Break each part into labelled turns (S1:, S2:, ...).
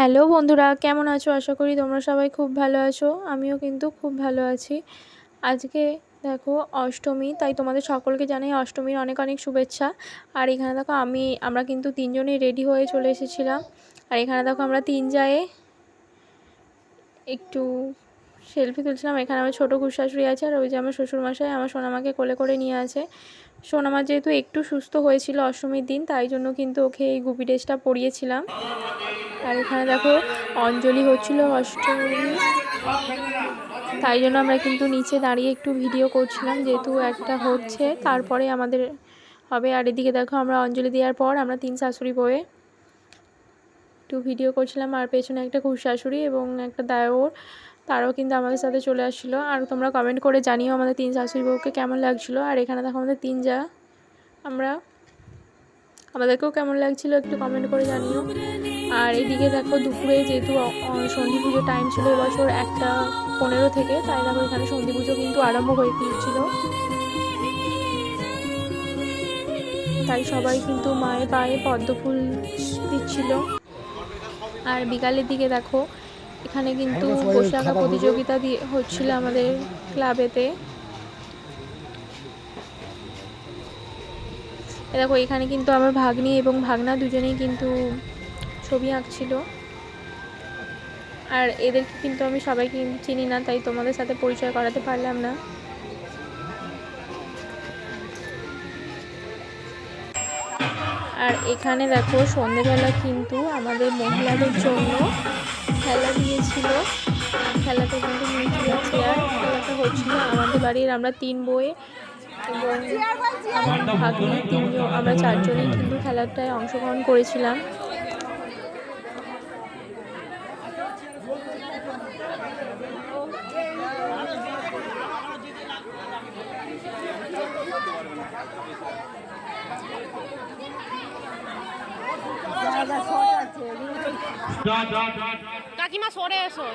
S1: Hello বন্ধুরা, কেমন আছো? আশা করি তোমরা সবাই খুব ভালো আছো। আমিও কিন্তু খুব ভালো আছি। আজকে দেখো অষ্টমী, তাই তোমাদের সকলকে জানাই অষ্টমীর অনেক অনেক শুভেচ্ছা। আর এখানে দেখো আমরা কিন্তু তিনজনেই রেডি হয়ে চলে এসেছিলাম। আর এখানে দেখো আমরা তিন জায়ে একটু সেলফি তুলছিলাম। এখানে আমার ছোটো শাশুড়ি আছে, আর ওই যে আমার শ্বশুরমশাই আমার সোনামাকে কোলে করে নিয়ে আছে। সোনামা যেহেতু একটু সুস্থ হয়েছিল অষ্টমীর দিন, তাই জন্য কিন্তু ওকে এই গুপি ড্রেসটা পরিয়েছিলাম। আর এখানে দেখো অঞ্জলি হচ্ছিল অষ্টমী, তাই জন্য আমরা কিন্তু নিচে দাঁড়িয়ে একটু ভিডিও করছিলাম, যেহেতু একটা হচ্ছে তারপরে আমাদের হবে। আর এদিকে দেখো আমরা অঞ্জলি দেওয়ার পর আমরা তিন শাশুড়ি বউয়ে একটু ভিডিও করছিলাম। আর পেছনে একটা শাশুড়ি এবং একটা দেওর, তারাও কিন্তু আমাদের সাথে চলে আসছিলো। আর তোমরা কমেন্ট করে জানিও আমাদের তিন শাশুড়ি বউকে কেমন লাগছিলো। আর এখানে দেখো আমাদের তিন যা, আমাদেরকেও কেমন লাগছিলো একটু কমেন্ট করে জানিও। আর এদিকে দেখো দুপুরে যেহেতু সন্ধি পুজো টাইম ছিল এবছর 1:15 থেকে, তাই দেখো এখানে সন্ধি পুজো কিন্তু আরম্ভ হয়ে গিয়েছিল। তাই সবাই কিন্তু মায়ের পায়ে পদ্ম ফুল দিচ্ছিল। আর বিকালের দিকে দেখো এখানে কিন্তু বসে আঁকা প্রতিযোগিতা হচ্ছিল আমাদের ক্লাবেতে। দেখো এখানে কিন্তু আমার ভাগ্নি এবং ভাগনা দুজনেই কিন্তু ছবি আঁকছিল। আর এদেরকে কিন্তু আমি সবাইকে চিনি না, তাই তোমাদের সাথে পরিচয় করাতে পারলাম না। আর এখানে দেখো সন্ধেবেলা কিন্তু আমাদের মহিলাদের জন্য খেলা দিয়েছিল। খেলাতে কিন্তু মিউজিক্যাল চেয়ার খেলাটা হচ্ছিল আমাদের বাড়ির আমরা তিন বউয়ে এবং আমার ভাগ্নি তিনজন, আমরা চারজনেই কিন্তু খেলাটায় অংশগ্রহণ করেছিলাম।
S2: কাকিমা সরে এসো।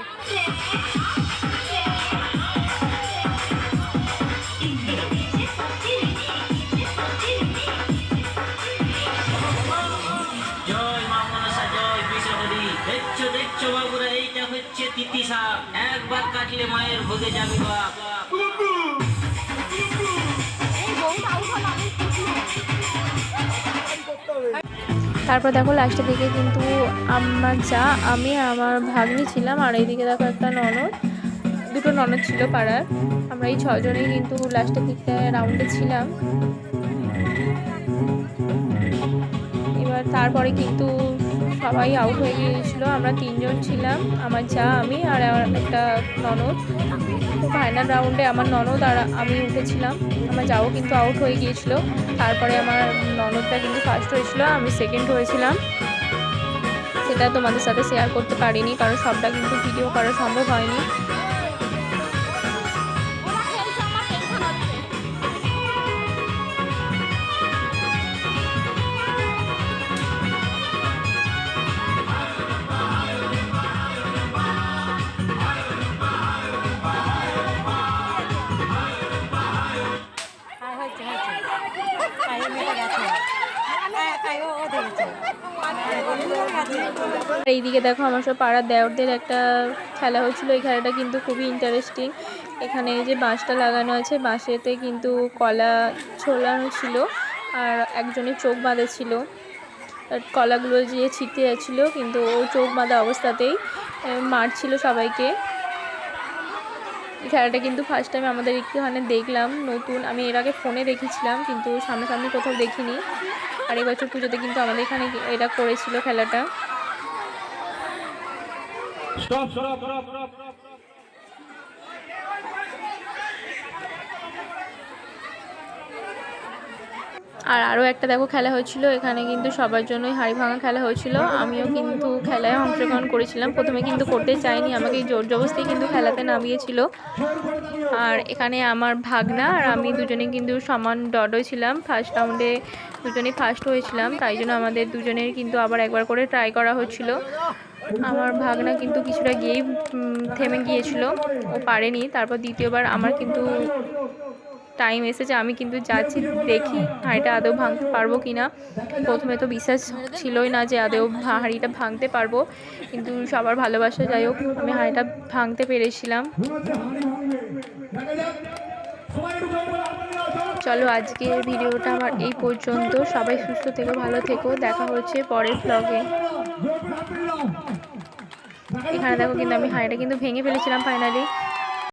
S2: দেখছো বাবুরা, এইটা হচ্ছে তিতি শাক, একবার কাটলে মায়ের ভোগে যাবে বাপ।
S1: তারপর দেখো লাস্টের দিকে কিন্তু আমি আমার ভাগ্নি ছিলাম। আর এইদিকে দেখো একটা দুটো ননদ ছিল পাড়ার। আমরা এই ছজনেই কিন্তু লাস্টের দিকটায় রাউন্ডে ছিলাম। এবার তারপরে কিন্তু সবাই আউট হয়ে গিয়েছিলো। আমরা তিনজন ছিলাম, আমার আমি আর একটা ননদ। তো ফাইনাল রাউন্ডে আমার ননদ আর আমি উঠেছিলাম। আমার যাও কিন্তু আউট হয়ে গিয়েছিল। তারপরে আমার ননদটা কিন্তু ফার্স্ট হয়েছিল, আমি সেকেন্ড হয়েছিলাম। সেটা তোমাদের সাথে শেয়ার করতে পারিনি, কারণ সবটা কিন্তু ভিডিও করা সম্ভব হয়নি। এইদিকে দেখো আমার সব পাড়ার দেওরদের একটা খেলা হচ্ছিল। এই খেলাটা কিন্তু খুবই ইন্টারেস্টিং। এখানে যে বাঁশটা লাগানো আছে, বাঁশেতে কিন্তু কলা ঝোলানো ছিল, আর একজনের চোখ বাঁধা ছিল। কলাগুলো যে ছিটতে যাচ্ছিল, কিন্তু ও চোখ বাঁধা অবস্থাতেই মারছিল সবাইকে। খেলাটা কিন্তু ফার্স্ট টাইম আমাদের একটুখানে দেখলাম, নতুন। আমি এর আগে ফোনে দেখেছিলাম, কিন্তু সামনাসামনি কোথাও দেখিনি। আর এবছর পুজোতে কিন্তু আমাদের এখানে এটা করেছিল খেলাটা। আর আরও একটা দেখো খেলা হচ্ছিল, এখানে কিন্তু সবার জন্যই হাড়ি ভাঙা খেলা হয়েছিল। আমিও কিন্তু খেলায় অংশগ্রহণ করেছিলাম। প্রথমে কিন্তু করতে চাইনি, আমাকে জোর জবরদস্তি কিন্তু খেলাতে নামিয়েছিল। আর এখানে আমার ভাগনা আর আমি দুজনে কিন্তু সমান ডডো ছিলাম। ফার্স্ট রাউন্ডে দুজনেই ফার্স্ট হয়েছিলাম, তাই জন্য আমাদের দুজনের কিন্তু আবার একবার করে ট্রাই করা হচ্ছিল। আমার ভাগনা কিন্তু কিছুটা গিয়েই থেমে গিয়েছিল, ও পারেনি। তারপর দ্বিতীয়বার আমার কিন্তু টাইম এসেছে। আমি কিন্তু যাচ্ছি, দেখি হাঁড়িটা আদৌ ভাঙতে পারবো কি না। প্রথমে তো বিশ্বাস ছিলই না যে আদৌ হাঁড়িটা ভাঙতে পারবো, কিন্তু সবার ভালোবাসা যাই হোক আমি হাঁড়িটা ভাঙতে পেরেছিলাম। চলো আজকের ভিডিওটা আমার এই পর্যন্ত। সবাই সুস্থ থেকো, ভালো থেকো, দেখা হচ্ছে পরের ব্লগে। এখানে দেখো কিন্তু আমি হাঁড়িটা কিন্তু ভেঙে ফেলেছিলাম ফাইনালি।